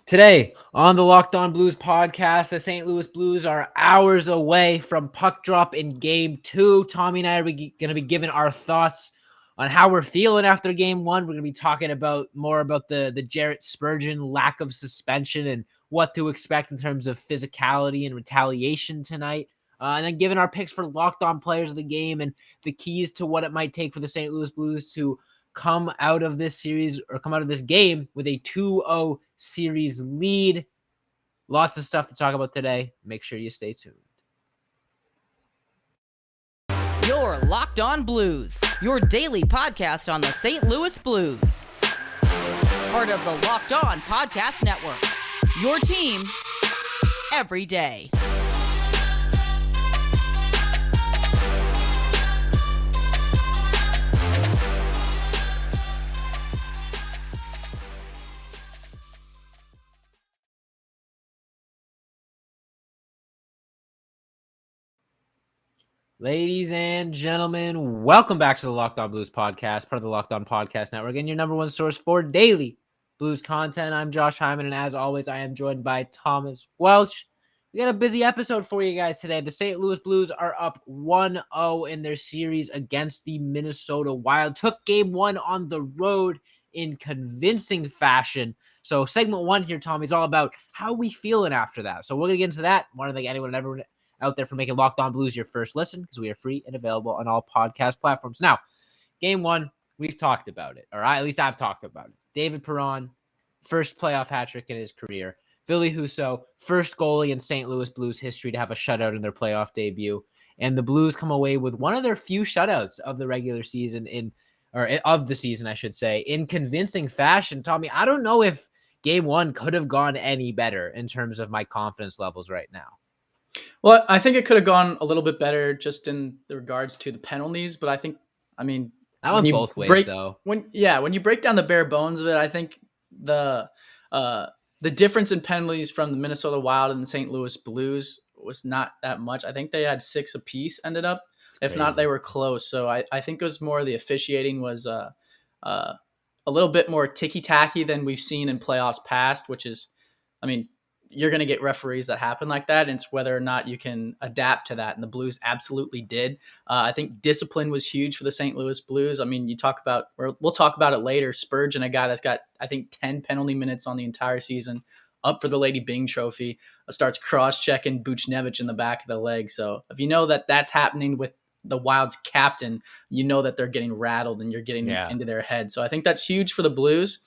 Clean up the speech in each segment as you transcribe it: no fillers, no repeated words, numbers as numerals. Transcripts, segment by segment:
Today on the Locked On Blues podcast, the St. Louis Blues are hours away from puck drop in Game 2. Tommy and I are going to be giving our thoughts on how we're feeling after Game 1. We're going to be talking more about the Jarrett Spurgeon lack of suspension and what to expect in terms of physicality and retaliation tonight. And then giving our picks for Locked On players of the game and the keys to what it might take for the St. Louis Blues to come out of this series or come out of this game with a 2-0 series lead. Lots of stuff to talk about today. Make sure you stay tuned. You're Locked On Blues, your daily podcast on the St. Louis Blues. Part of the Locked On Podcast Network, your team every day. Ladies and gentlemen, welcome back to the Locked On Blues podcast, part of the Locked On Podcast Network, and your number one source for daily Blues content. I'm Josh Hyman, and as always, I am joined by Thomas Welch. We got a busy episode for you guys today. The St. Louis Blues are up 1-0 in their series against the Minnesota Wild. Took Game 1 on the road in convincing fashion. So segment 1 here, Tommy, is all about how we feeling after that. So we're going to get into that. I want to thank anyone and everyone out there for making Locked On Blues your first listen, because we are free and available on all podcast platforms. Now, Game 1, we've talked about it, all right? At least I've talked about it. David Perron, first playoff hat trick in his career. Ville Husso, first goalie in St. Louis Blues history to have a shutout in their playoff debut. And the Blues come away with one of their few shutouts of the regular season of the season, I should say, in convincing fashion. Tommy, I don't know if Game 1 could have gone any better in terms of my confidence levels right now. Well, I think it could have gone a little bit better just in the regards to the penalties, but I went both ways though. When you break down the bare bones of it, I think the difference in penalties from the Minnesota Wild and the St. Louis Blues was not that much. I think they had 6 apiece ended up. If not, they were close. So I think it was more the officiating was a little bit more ticky-tacky than we've seen in playoffs past, which is, you're going to get referees that happen like that. And it's whether or not you can adapt to that. And the Blues absolutely did. I think discipline was huge for the St. Louis Blues. We'll talk about it later. Spurgeon, a guy that's got, I think, 10 penalty minutes on the entire season, up for the Lady Byng trophy, starts cross-checking Buchnevich in the back of the leg. So if you know that that's happening with the Wild's captain, you know that they're getting rattled and you're getting into their head. So I think that's huge for the Blues,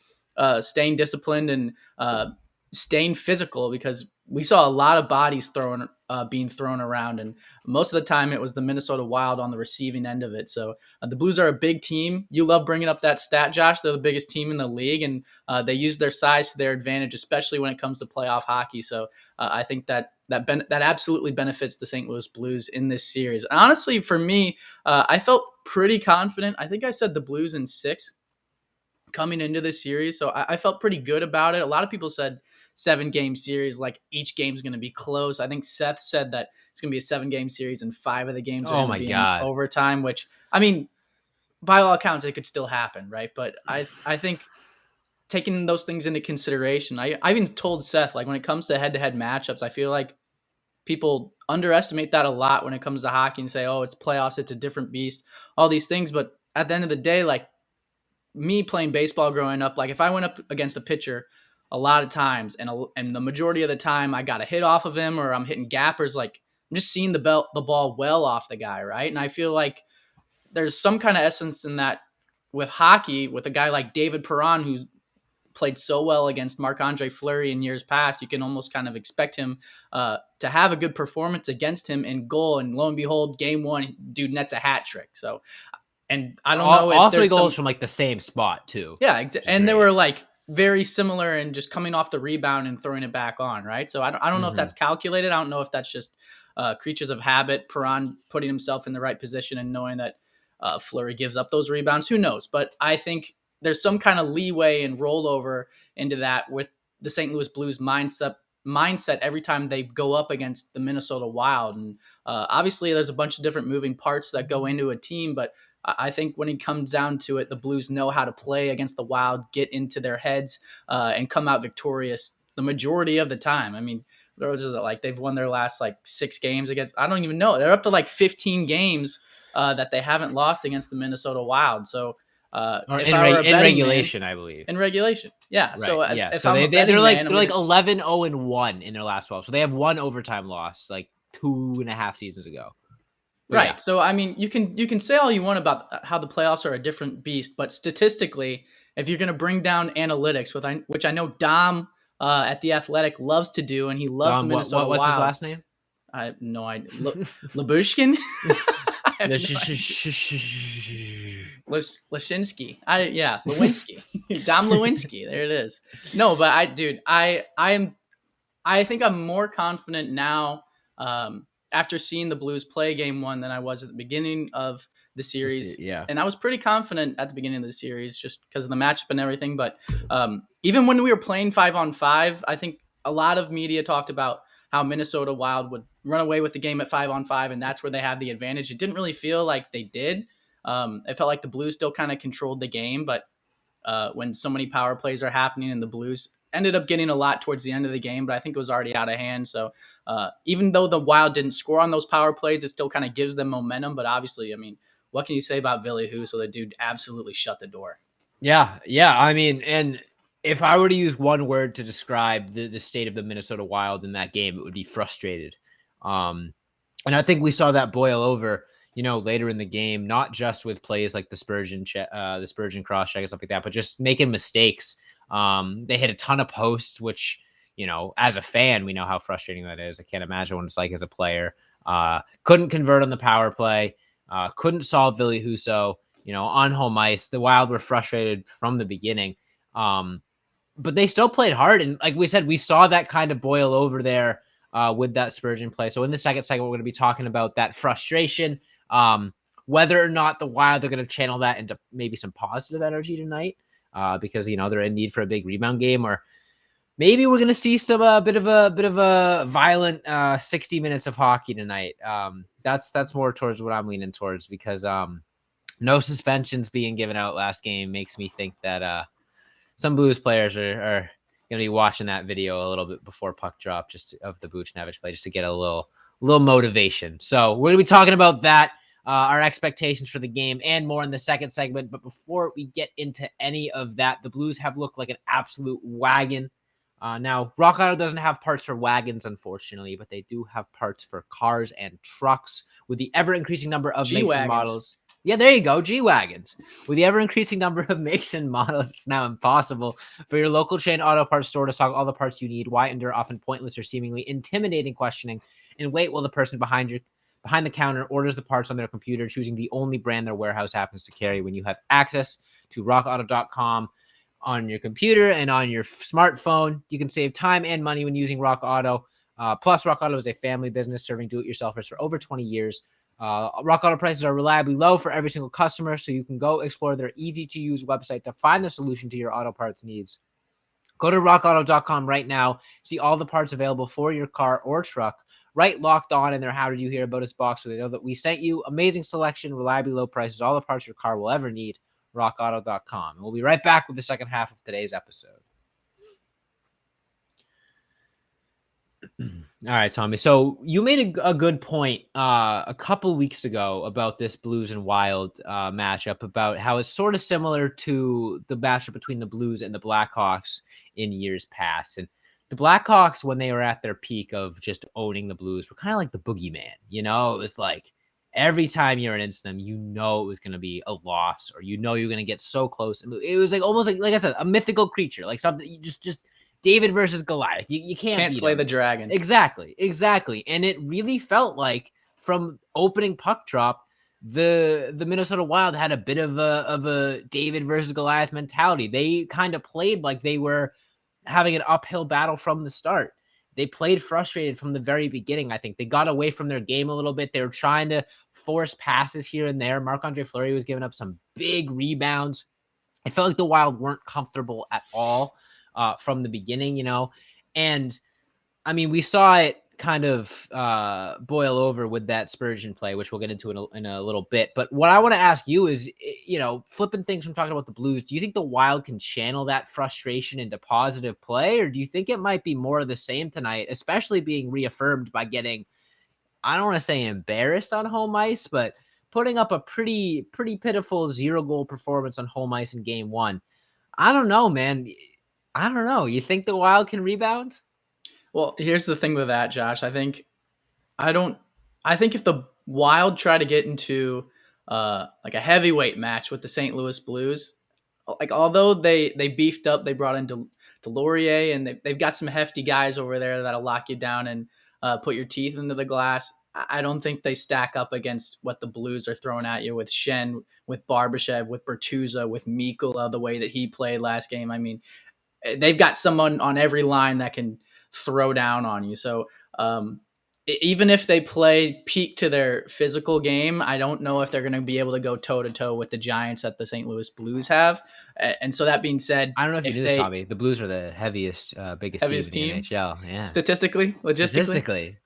staying disciplined and staying physical, because we saw a lot of bodies being thrown around, and most of the time it was the Minnesota Wild on the receiving end of it. So the Blues are a big team. You love bringing up that stat, Josh. They're the biggest team in the league, and they use their size to their advantage, especially when it comes to playoff hockey. So I think that absolutely benefits the St. Louis Blues in this series. And honestly, for me, I felt pretty confident. I think I said the Blues in 6 coming into this series, so I felt pretty good about it. A lot of people said 7-game series, like each game's going to be close. I think Seth said that it's going to be a 7-game series and 5 of the games are going to be in overtime, which, by all accounts, it could still happen, right? But I think taking those things into consideration, I even told Seth, like, when it comes to head-to-head matchups, I feel like people underestimate that a lot when it comes to hockey and say, oh, it's playoffs, it's a different beast, all these things. But at the end of the day, like, me playing baseball growing up, like, if I went up against a pitcher a lot of times, and the majority of the time I got a hit off of him or I'm hitting gappers, like, I'm just seeing the ball well off the guy, right? And I feel like there's some kind of essence in that with hockey, with a guy like David Perron, who's played so well against Marc-Andre Fleury in years past. You can almost kind of expect him to have a good performance against him in goal, and lo and behold, Game 1, dude nets a hat trick. So, and I don't know if all 3 goals from like the same spot too. Yeah, and they were like very similar and just coming off the rebound and throwing it back on, right? So I don't know if that's calculated. I don't know if that's just creatures of habit, Perron putting himself in the right position and knowing that Fleury gives up those rebounds. Who knows? But I think there's some kind of leeway and rollover into that with the St. Louis Blues mindset every time they go up against the Minnesota Wild. And obviously there's a bunch of different moving parts that go into a team, but I think when it comes down to it, the Blues know how to play against the Wild, get into their heads, and come out victorious the majority of the time. I mean, there was like they've won their last like 6 games against. I don't even know. They're up to like 15 games that they haven't lost against the Minnesota Wild. So Or if I were a in betting regulation, man, I believe. in regulation, yeah. Right. So Yeah. if So I'm a they're betting like man, they're like 11-0-1 in their last 12. So they have one overtime loss like 2.5 seasons ago. But right. yeah. So I mean, you can say all you want about how the playoffs are a different beast, but statistically, if you're going to bring down analytics, which I know Dom at the Athletic loves to do, and he loves the Minnesota what's his Wild. last name? I have no idea. Labushkin? I have no Lashinsky. Lewinsky. Dom Lewinsky. There it is. No, but I think I'm more confident now after seeing the Blues play game 1 than I was at the beginning of the series. Yeah. And I was pretty confident at the beginning of the series just because of the matchup and everything. But even when we were playing 5-on-5, I think a lot of media talked about how Minnesota Wild would run away with the game at 5-on-5, and that's where they have the advantage. It didn't really feel like they did. It felt like the Blues still kind of controlled the game, but when so many power plays are happening and the Blues ended up getting a lot towards the end of the game, but I think it was already out of hand. So even though the Wild didn't score on those power plays, it still kind of gives them momentum. But obviously, I mean, what can you say about Ville Husso? The dude absolutely shut the door. Yeah. I mean, and if I were to use one word to describe the state of the Minnesota Wild in that game, it would be frustrated. And I think we saw that boil over, later in the game, not just with plays like the Spurgeon cross check and stuff like that, but just making mistakes. They hit a ton of posts, which, as a fan, we know how frustrating that is. I can't imagine what it's like as a player. Couldn't convert on the power play. Couldn't solve Ville Husso, on home ice. The Wild were frustrated from the beginning. But they still played hard. And like we said, we saw that kind of boil over there with that Spurgeon play. So in the second segment, we're going to be talking about that frustration, whether or not the Wild are going to channel that into maybe some positive energy tonight because, they're in need for a big rebound game, or maybe we're going to see some bit of a violent 60 minutes of hockey tonight. That's more towards what I'm leaning towards because no suspensions being given out last game makes me think that some Blues players are going to be watching that video a little bit before puck drop, just of the Buchnevich play, just to get a little motivation. So we're going to be talking about that, our expectations for the game, and more in the second segment. But before we get into any of that, the Blues have looked like an absolute wagon. Now, Rock Auto doesn't have parts for wagons, unfortunately, but they do have parts for cars and trucks with the ever-increasing number of makes and models. Yeah, there you go, G-Wagons. With the ever-increasing number of makes and models, it's now impossible for your local chain auto parts store to stock all the parts you need. Why endure often pointless or seemingly intimidating questioning and wait while the person behind the counter orders the parts on their computer, choosing the only brand their warehouse happens to carry when you have access to rockauto.com on your computer and on your smartphone. You can save time and money when using Rock Auto. Plus, Rock Auto is a family business serving do-it-yourselfers for over 20 years. Rock Auto prices are reliably low for every single customer, so you can go explore their easy-to-use website to find the solution to your auto parts needs. Go to rockauto.com right now, see all the parts available for your car or truck. Right Locked On in their How Did You Hear About Us box, so they know that we sent you. Amazing selection, reliably low prices, all the parts your car will ever need. rockauto.com. And we'll be right back with the second half of today's episode. All right, Tommy. So you made a good point a couple weeks ago about this Blues and Wild matchup, about how it's sort of similar to the matchup between the Blues and the Blackhawks in years past. And the Blackhawks, when they were at their peak of just owning the Blues, were kind of like the boogeyman. It was like every time you're against them, it was going to be a loss, or you're going to get so close. It was like almost like I said, a mythical creature, like something you just David versus Goliath. You can't slay the dragon. Exactly. And it really felt like from opening puck drop, the Minnesota Wild had a bit of a David versus Goliath mentality. They kind of played like they were having an uphill battle from the start. They played frustrated from the very beginning. I think they got away from their game a little bit. They were trying to force passes here and there. Marc-Andre Fleury was giving up some big rebounds. I felt like the Wild weren't comfortable at all from the beginning, and I mean, we saw it kind of boil over with that Spurgeon play, which we'll get into in a little bit. But what I want to ask you is, flipping things from talking about the Blues, do you think the Wild can channel that frustration into positive play, or do you think it might be more of the same tonight, especially being reaffirmed by getting, I don't want to say embarrassed on home ice, but putting up a pretty pitiful 0-goal performance on home ice in game 1? I don't know, man. I don't know. You think the Wild can rebound? Well, here's the thing with that, Josh. I think if the Wild try to get into like a heavyweight match with the St. Louis Blues, like although they beefed up, they brought in Delorier, and they've got some hefty guys over there that'll lock you down and put your teeth into the glass. I don't think they stack up against what the Blues are throwing at you with Shen, with Barbashev, with Bertuzza, with Mikula, the way that he played last game. I mean, they've got someone on every line that can throw down on you. So even if they play peak to their physical game, I don't know if they're going to be able to go toe to toe with the Giants that the St. Louis Blues have. And so that being said, I don't know if you knew this, Tommy. The Blues are the biggest team in the NHL. Yeah, statistically, logistically.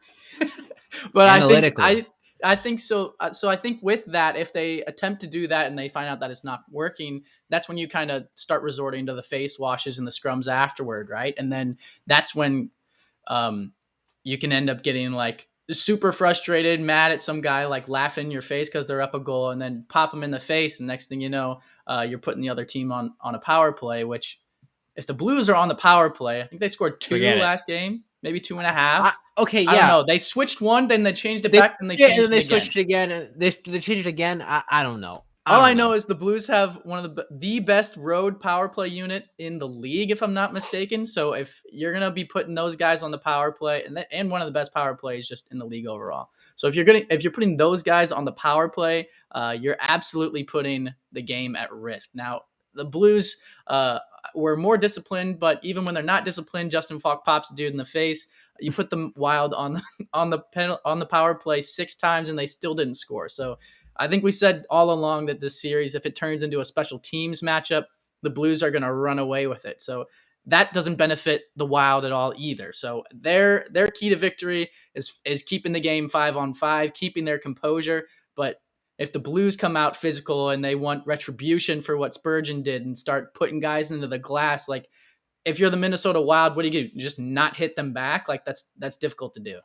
But analytically. I think so. So I think with that, if they attempt to do that and they find out that it's not working, that's when you kind of start resorting to the face washes and the scrums afterward, right? And then that's when you can end up getting like super frustrated, mad at some guy, like laughing in your face because they're up a goal, and then pop them in the face. And next thing you know, you're putting the other team on a power play, which if the Blues are on the power play, I think they scored 2 last game, maybe 2.5. Okay, yeah. I don't know. They switched one, then they changed it back, and they changed it again. They switched it again. They changed it again. I don't know. All I know is the Blues have one of the best road power play unit in the league, if I'm not mistaken. So if you're gonna be putting those guys on the power play, and one of the best power plays just in the league overall. So if you're putting those guys on the power play, you're absolutely putting the game at risk. Now the Blues were more disciplined, but even when they're not disciplined, Justin Falk pops a dude in the face. You put the Wild on the power play 6 times, and they still didn't score. So I think we said all along that this series, if it turns into a special teams matchup, the Blues are going to run away with it. So that doesn't benefit the Wild at all either. So their key to victory is keeping the game 5-on-5, keeping their composure. But if the Blues come out physical and they want retribution for what Spurgeon did and start putting guys into the glass, like if you're the Minnesota Wild, what do? You just not hit them back? Like that's difficult to do.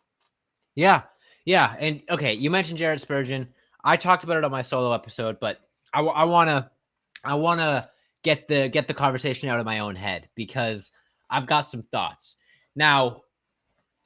Yeah. And okay, you mentioned Jared Spurgeon. I talked about it on my solo episode, but I want to get the conversation out of my own head because I've got some thoughts. Now,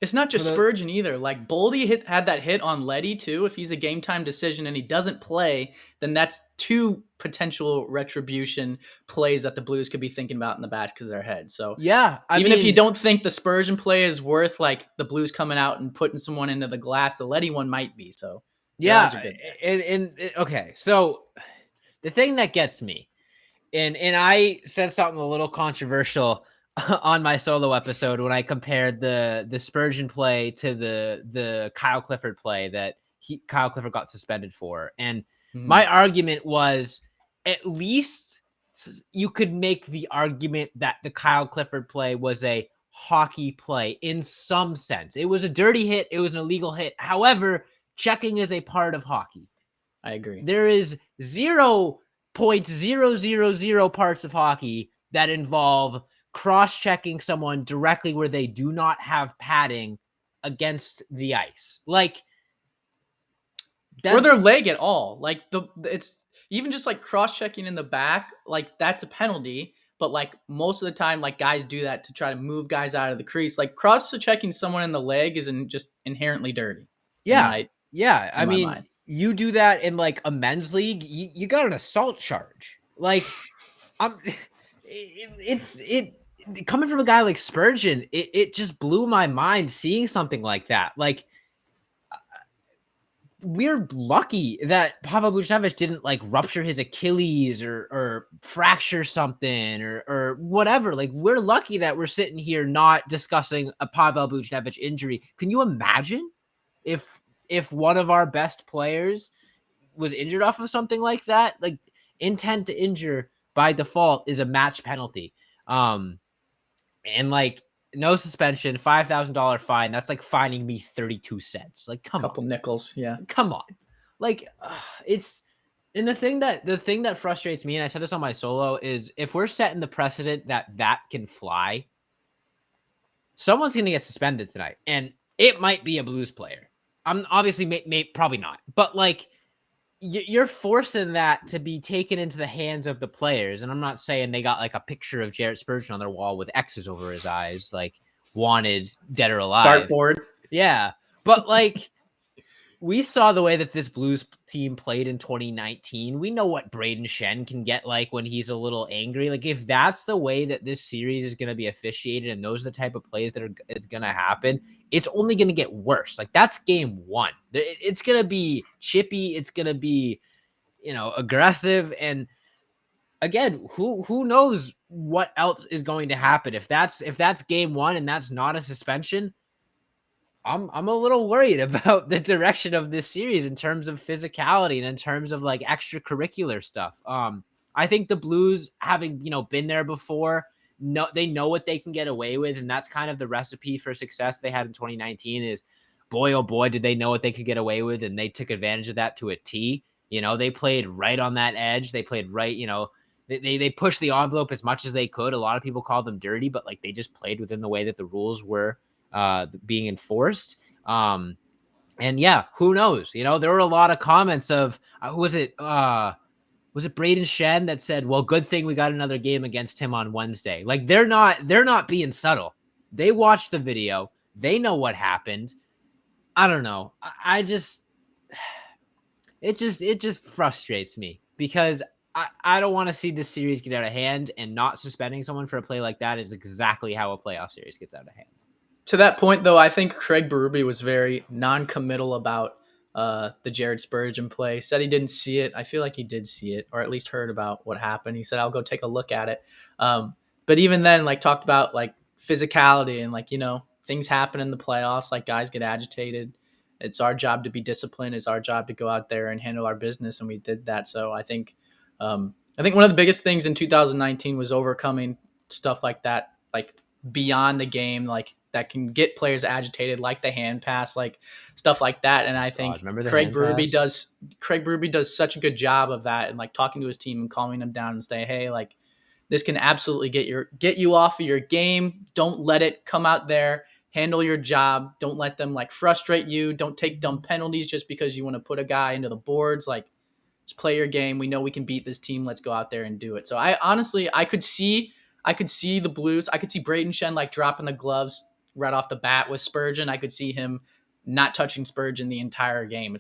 it's not just Spurgeon either. Like Boldy had that hit on Leddy too. If he's a game time decision and he doesn't play, then that's 2 potential retribution plays that the Blues could be thinking about in the back of their head. So yeah, even if you don't think the Spurgeon play is worth like the Blues coming out and putting someone into the glass, the Leddy one might be. So yeah, and okay. So the thing that gets me, and I said something a little controversial on my solo episode when I compared the Spurgeon play to the Kyle Clifford play that Kyle Clifford got suspended for. And my argument was, at least you could make the argument that the Kyle Clifford play was a hockey play in some sense. It was a dirty hit. It was an illegal hit. However, checking is a part of hockey. I agree. There is 0.000 parts of hockey that involve cross-checking someone directly where they do not have padding against the ice. Like, or their leg at all. Like it's even just like cross-checking in the back, like that's a penalty. But like most of the time, like guys do that to try to move guys out of the crease. Like cross-checking someone in the leg isn't just inherently dirty. Yeah. I mean, you do that in like a men's league, you got an assault charge. Like, it coming from a guy like Spurgeon, it just blew my mind seeing something like that. Like, we're lucky that Pavel Buchnevich didn't like rupture his Achilles or fracture something or whatever. Like, we're lucky that we're sitting here not discussing a Pavel Buchnevich injury. Can you imagine if one of our best players was injured off of something like that? Like, intent to injure by default is a match penalty. And like, no suspension, $5,000 fine. That's like fining me 32 cents. Like, come Couple on. nickels. Yeah. Come on. Like, it's and the thing that frustrates me, and I said this on my solo, is if we're setting the precedent that can fly, someone's going to get suspended tonight, and it might be a Blues player. I'm obviously probably not, but like you're forcing that to be taken into the hands of the players. And I'm not saying they got like a picture of Jarrett Spurgeon on their wall with X's over his eyes, like wanted, dead or alive. Dartboard. Yeah, but like we saw the way that this Blues team played in 2019. We know what Braden Shen can get like when he's a little angry. Like if that's the way that this series is going to be officiated and those are the type of plays that is going to happen, it's only going to get worse. Like that's game one. It's going to be chippy. It's going to be, aggressive. And again, who knows what else is going to happen if that's game one and that's not a suspension. I'm a little worried about the direction of this series in terms of physicality and in terms of like extracurricular stuff. I think the Blues, having been there before, they know what they can get away with, and that's kind of the recipe for success they had in 2019. Is boy oh boy did they know what they could get away with, and they took advantage of that to a T. They played right on that edge. They played right. They pushed the envelope as much as they could. A lot of people call them dirty, but like they just played within the way that the rules were being enforced. And yeah, who knows? There were a lot of comments of was it Braden Shen that said, well, good thing we got another game against him on Wednesday. Like they're not being subtle. They watched the video. They know what happened. I don't know. It just frustrates me because I don't want to see this series get out of hand, and not suspending someone for a play like that is exactly how a playoff series gets out of hand. To that point, though, I think Craig Berube was very non-committal about the Jared Spurgeon play. Said he didn't see it. I feel like he did see it, or at least heard about what happened. He said, I'll go take a look at it. But even then, like, talked about, like, physicality and, like, things happen in the playoffs. Like, guys get agitated. It's our job to be disciplined. It's our job to go out there and handle our business, and we did that. So I think one of the biggest things in 2019 was overcoming stuff like that, like, beyond the game, like, that can get players agitated, like the hand pass, like stuff like that. And I think Craig Berube does such a good job of that, and like talking to his team and calming them down and say, hey, like this can absolutely get you off of your game. Don't let it come out there. Handle your job. Don't let them like frustrate you. Don't take dumb penalties just because you want to put a guy into the boards. Like, just play your game. We know we can beat this team. Let's go out there and do it. So I could see the Blues. I could see Braden Shen like dropping the gloves right off the bat with Spurgeon. I could see him not touching Spurgeon the entire game.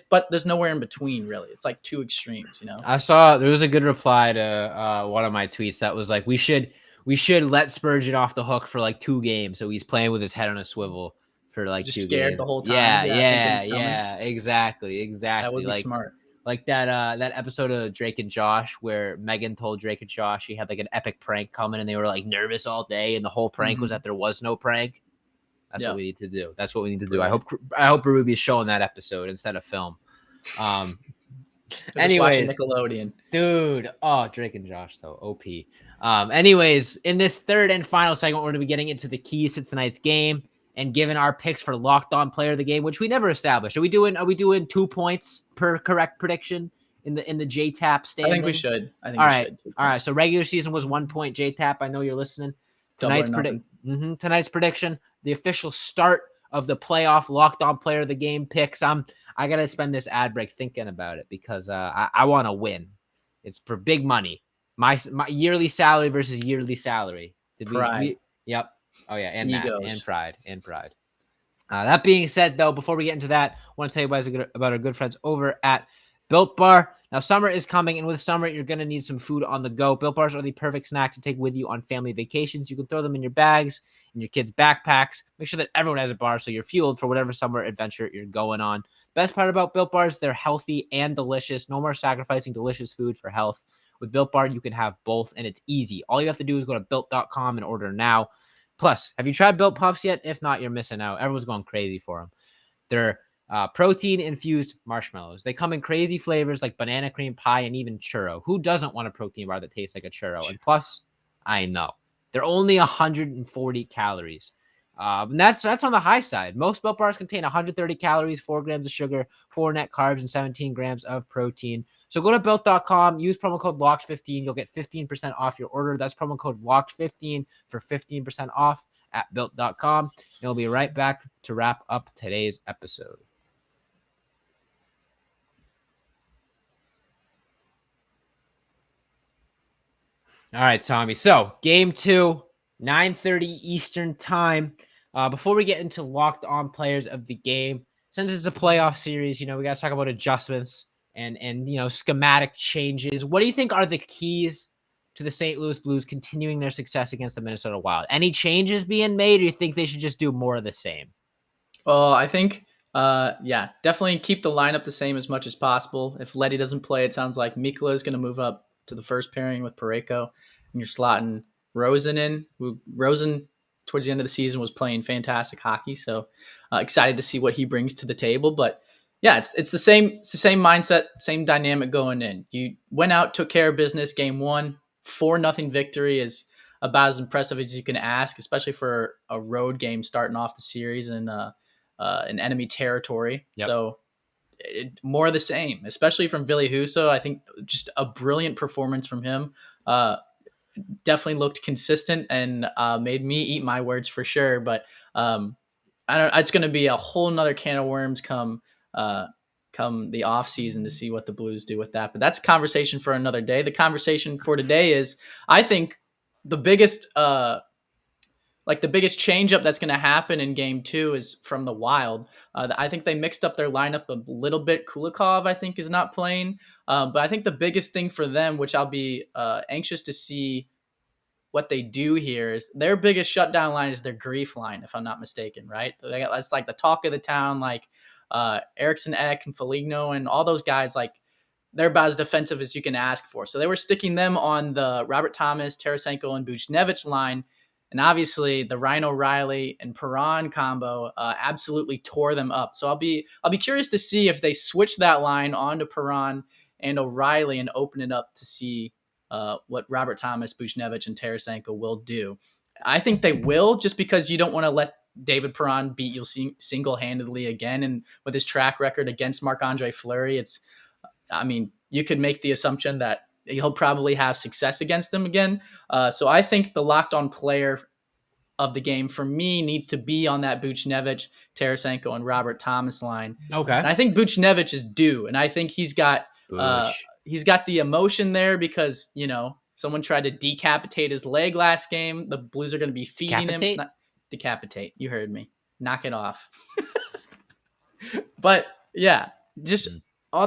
But there's nowhere in between really. It's like two extremes, I saw there was a good reply to one of my tweets that was like, we should let Spurgeon off the hook for like 2 games. So he's playing with his head on a swivel for like just 2 scared games. the whole time. Yeah, exactly. That would be like, smart. Like that episode of Drake and Josh where Megan told Drake and Josh she had like an epic prank coming and they were like nervous all day, and the whole prank was that there was no prank. That's what we need to do. That's what we need to do. I hope Berube is showing that episode instead of film. Anyways, Nickelodeon, dude. Oh, Drake and Josh though, OP. Anyways, in this third and final segment, we're going to be getting into the keys to tonight's game and giving our picks for locked on player of the game, which we never established. Are we doing 2 points per correct prediction in the JTAP standings? I think we should. All right. So regular season was 1 point. JTAP, I know you're listening. Tonight's prediction, the official start of the playoff locked on player of the game picks. I got to spend this ad break thinking about it because I want to win. It's for big money. My yearly salary versus yearly salary. Yep. Oh yeah, and pride. That being said, though, before we get into that, I want to tell you guys about our good friends over at Built Bar. Now, summer is coming, and with summer, you're going to need some food on the go. Built Bars are the perfect snack to take with you on family vacations. You can throw them in your bags, in your kids' backpacks. Make sure that everyone has a bar so you're fueled for whatever summer adventure you're going on. Best part about Built Bars, they're healthy and delicious. No more sacrificing delicious food for health. With Built Bar, you can have both, and it's easy. All you have to do is go to Built.com and order now. Plus, have you tried Built Puffs yet? If not, you're missing out. Everyone's going crazy for them. They're protein-infused marshmallows. They come in crazy flavors like banana cream pie and even churro. Who doesn't want a protein bar that tastes like a churro? And plus, I know, They're only 140 calories. And that's on the high side. Most Built Bars contain 130 calories, 4 grams of sugar, 4 net carbs, and 17 grams of protein. So go to Built.com, use promo code LOCKED15. You'll get 15% off your order. That's promo code LOCKED15 for 15% off at Built.com. And we'll be right back to wrap up today's episode. All right, Tommy. So game 2, 9:30 Eastern time. Before we get into locked on players of the game, since it's a playoff series, we got to talk about adjustments and schematic changes. What do you think are the keys to the St. Louis Blues continuing their success against the Minnesota Wild? Any changes being made, or do you think they should just do more of the same? Well, I think, definitely keep the lineup the same as much as possible. If Letty doesn't play, it sounds like Mikkola is going to move up to the first pairing with Parayko, and you're slotting Rosen in. Rosen, towards the end of the season, was playing fantastic hockey, so excited to see what he brings to the table. But yeah, it's the same mindset, same dynamic going in. You went out, took care of business. Game 1, 4-0 victory is about as impressive as you can ask, especially for a road game starting off the series in enemy territory. Yep. So more of the same, especially from Ville Husso. I think just a brilliant performance from him. Definitely looked consistent and made me eat my words for sure. But it's going to be a whole nother can of worms come the off season to see what the Blues do with that. But that's a conversation for another day. The conversation for today is, I think, the biggest change up that's going to happen in game 2 is from the Wild. I think they mixed up their lineup a little bit. Kulikov, I think, is not playing. But I think the biggest thing for them, which I'll be anxious to see what they do here, is their biggest shutdown line is their grief line, if I'm not mistaken, right? That's like the talk of the town, like Eriksson Ek and Foligno and all those guys, like they're about as defensive as you can ask for. So they were sticking them on the Robert Thomas, Tarasenko, and Buchnevich line. And obviously the Ryan O'Reilly and Perron combo absolutely tore them up. So I'll be curious to see if they switch that line onto Perron and O'Reilly and open it up to see what Robert Thomas, Buchnevich, and Tarasenko will do. I think they will, just because you don't want to let David Perron beat you single-handedly again. And with his track record against Marc-Andre Fleury, you could make the assumption that he'll probably have success against them again. So I think the locked-on player of the game for me needs to be on that Buchnevich, Tarasenko, and Robert Thomas line. Okay. And I think Buchnevich is due, and I think he's got the emotion there because, someone tried to decapitate his leg last game. The Blues are going to be feeding him. Not decapitate. You heard me. Knock it off. But yeah, just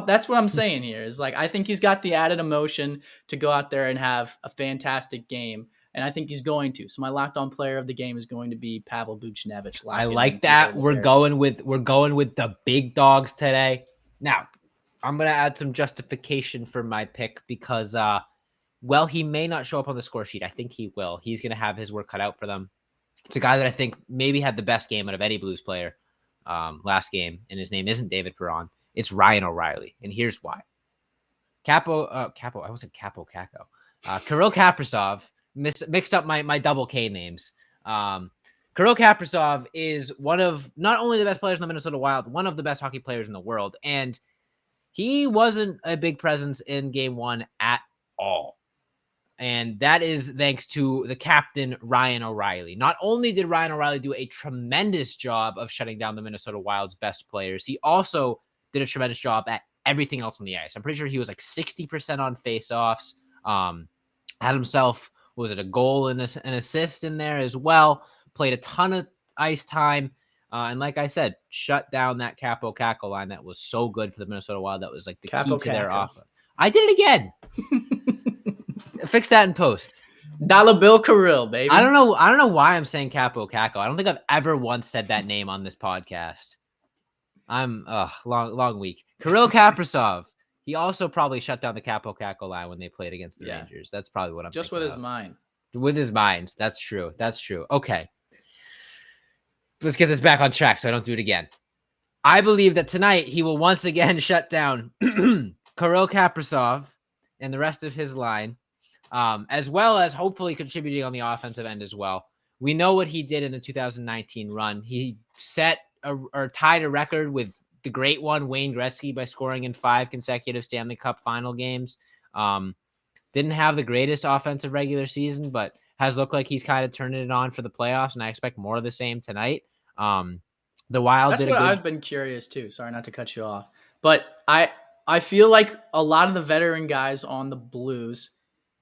that's what I'm saying here is, like, I think he's got the added emotion to go out there and have a fantastic game. And I think he's going to. So my locked on player of the game is going to be Pavel Buchnevich. I like that. We're going with the big dogs today. Now, I'm going to add some justification for my pick because, he may not show up on the score sheet. I think he will. He's going to have his work cut out for them. It's a guy that I think maybe had the best game out of any Blues player last game, and his name isn't David Perron. It's Ryan O'Reilly, and here's why. Kirill Kaprizov mixed up my double K names. Kirill Kaprizov is one of not only the best players in the Minnesota Wild, one of the best hockey players in the world, and he wasn't a big presence in game 1 at all. And that is thanks to the captain, Ryan O'Reilly. Not only did Ryan O'Reilly do a tremendous job of shutting down the Minnesota Wild's best players, he also did a tremendous job at everything else on the ice. I'm pretty sure he was like 60% on faceoffs. Had himself, a goal and an assist in there as well. Played a ton of ice time. And like I said, shut down that Capo Caco line that was so good for the Minnesota Wild. That was like the key to their offense. I did it again. Fix that in post. Dollar Bill Kirill, baby. I don't know why I'm saying Capo Caco. I don't think I've ever once said that name on this podcast. I'm long week. Kirill Kaprizov. He also probably shut down the Capo Caco line when they played against the Rangers. That's probably what I'm just with his mind. With his mind. That's true. Okay. Let's get this back on track so I don't do it again. I believe that tonight he will once again shut down Kirill Kaprizov and the rest of his line as well as hopefully contributing on the offensive end as well. We know what he did in the 2019 run. He set or tied a record with the great one, Wayne Gretzky, by scoring in 5 consecutive Stanley Cup final games. Didn't have the greatest offensive regular season, but has looked like he's kind of turning it on for the playoffs, and I expect more of the same tonight. The Wild That's did what I've been curious too. Sorry not to cut you off, but I feel like a lot of the veteran guys on the Blues,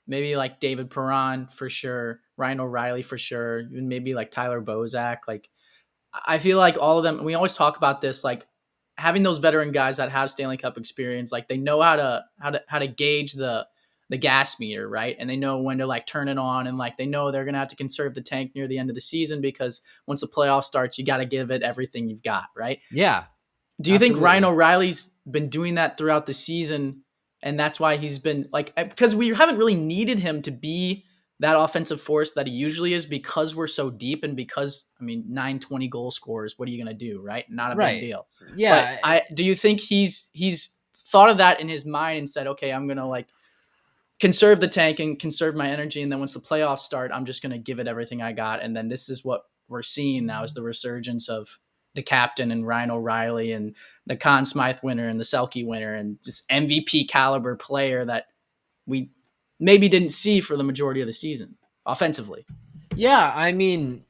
maybe like David Perron for sure, Ryan O'Reilly for sure, even maybe like Tyler Bozak. Like I feel like all of them. We always talk about this, like having those veteran guys that have Stanley Cup experience, like they know how to gauge the gas meter, right? And they know when to like turn it on, and like they know they're gonna have to conserve the tank near the end of the season because once the playoff starts, you got to give it everything you've got, right? Yeah. Do you think Absolutely. Ryan O'Reilly's been doing that throughout the season, and that's why he's been like, because we haven't really needed him to be that offensive force that he usually is because we're so deep, and because 920 goal scorers, what are you gonna do, right? Not a big deal. Yeah. But do you think he's thought of that in his mind and said, okay, I'm gonna like conserve the tank and conserve my energy, and then once the playoffs start, I'm just gonna give it everything I got, and then this is what we're seeing now is the resurgence of the captain and Ryan O'Reilly and the Conn Smythe winner and the Selke winner and just MVP caliber player that we maybe didn't see for the majority of the season offensively. Yeah, I mean,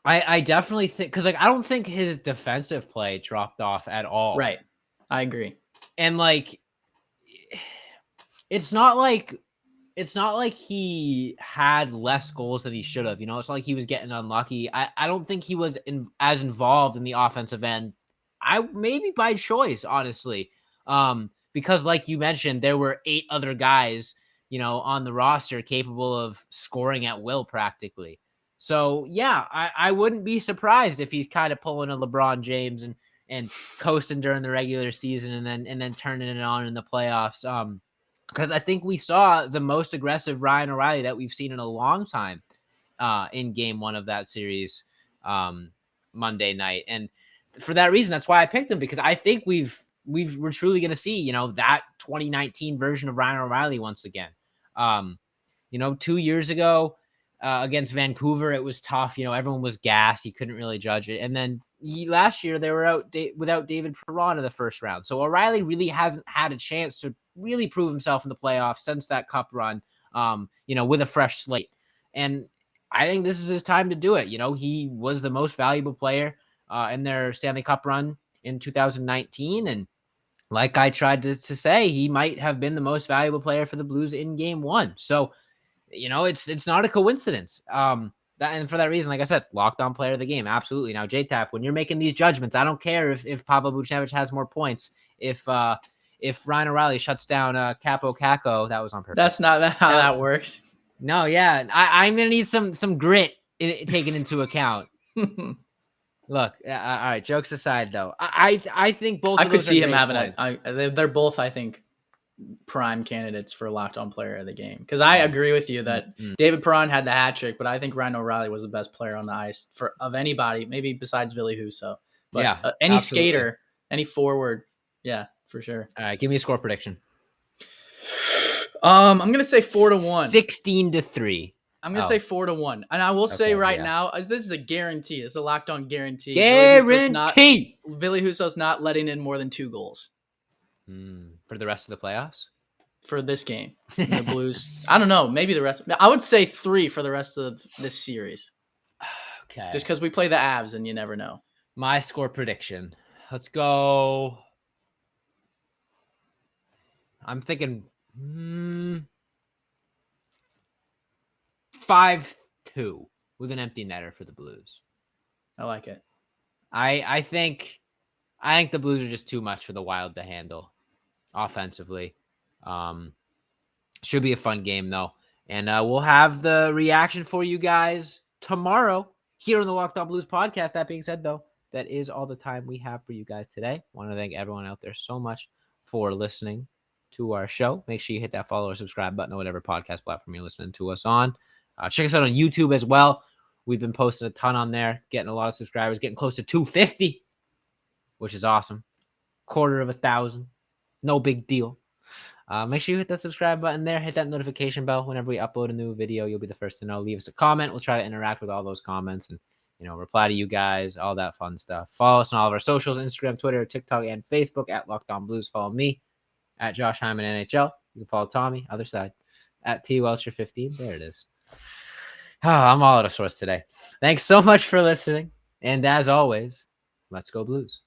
I definitely think, because like I don't think his defensive play dropped off at all. Right. I agree. And like it's not like he had less goals than he should have. It's not like he was getting unlucky. I don't think he was as involved in the offensive end. Maybe by choice, honestly. Because like you mentioned, there were 8 other guys, on the roster capable of scoring at will practically. So yeah, I wouldn't be surprised if he's kind of pulling a LeBron James and coasting during the regular season and then turning it on in the playoffs. Because I think we saw the most aggressive Ryan O'Reilly that we've seen in a long time in game 1 of that series Monday night. And for that reason, that's why I picked him, because I think we're truly going to see, that 2019 version of Ryan O'Reilly once again. 2 years ago against Vancouver, it was tough. Everyone was gassed. You couldn't really judge it. And then last year they were out without David Perron in the first round. So O'Reilly really hasn't had a chance to really prove himself in the playoffs since that cup run, with a fresh slate. And I think this is his time to do it. He was the most valuable player in their Stanley Cup run in 2019. And like I tried to say, he might have been the most valuable player for the Blues in game 1. So, it's not a coincidence. And for that reason, like I said, locked on player of the game. Absolutely. Now, JTAP, when you're making these judgments, I don't care if Pavel Buchnevich has more points. If Ryan O'Reilly shuts down Capo Caco, that was on purpose. That's not how that works. No, yeah. I'm going to need some grit taken into account. Look, all right, jokes aside, though, I think both I of could those see are him great having points. they're both, I think, prime candidates for locked on player of the game. Because I agree with you that David Perron had the hat trick, but I think Ryan O'Reilly was the best player on the ice of anybody, maybe besides Ville Husso. But Yeah, any absolutely. skater, any forward, yeah, for sure. All right, give me a score prediction. I'm gonna say 4-1. 16-3. I'm gonna say 4-1, and I will say now, as this is a guarantee. It's a locked on guarantee. Guarantee. Ville Husso's not letting in more than 2 goals For the rest of the playoffs. For this game, the Blues. I don't know. Maybe the rest. I would say 3 for the rest of this series. Okay. Just because we play the Avs, and you never know. My score prediction. Let's go. I'm thinking 5-2 with an empty netter for the Blues. I like it. I think the Blues are just too much for the Wild to handle offensively. Should be a fun game though, and we'll have the reaction for you guys tomorrow here on the Locked On Blues podcast. That being said, though, that is all the time we have for you guys today. Want to thank everyone out there so much for listening to our show. Make sure you hit that follow or subscribe button on whatever podcast platform you're listening to us on. Check us out on YouTube as well. We've been posting a ton on there, getting a lot of subscribers, getting close to 250, which is awesome. 250. No big deal. Make sure you hit that subscribe button there. Hit that notification bell. Whenever we upload a new video, you'll be the first to know. Leave us a comment. We'll try to interact with all those comments and, reply to you guys, all that fun stuff. Follow us on all of our socials, Instagram, Twitter, TikTok, and Facebook at Locked On Blues. Follow me at Josh Hyman NHL. You can follow Tommy, other side, at TWelcher15. There it is. Oh, I'm all out of sorts today. Thanks so much for listening. And as always, let's go Blues.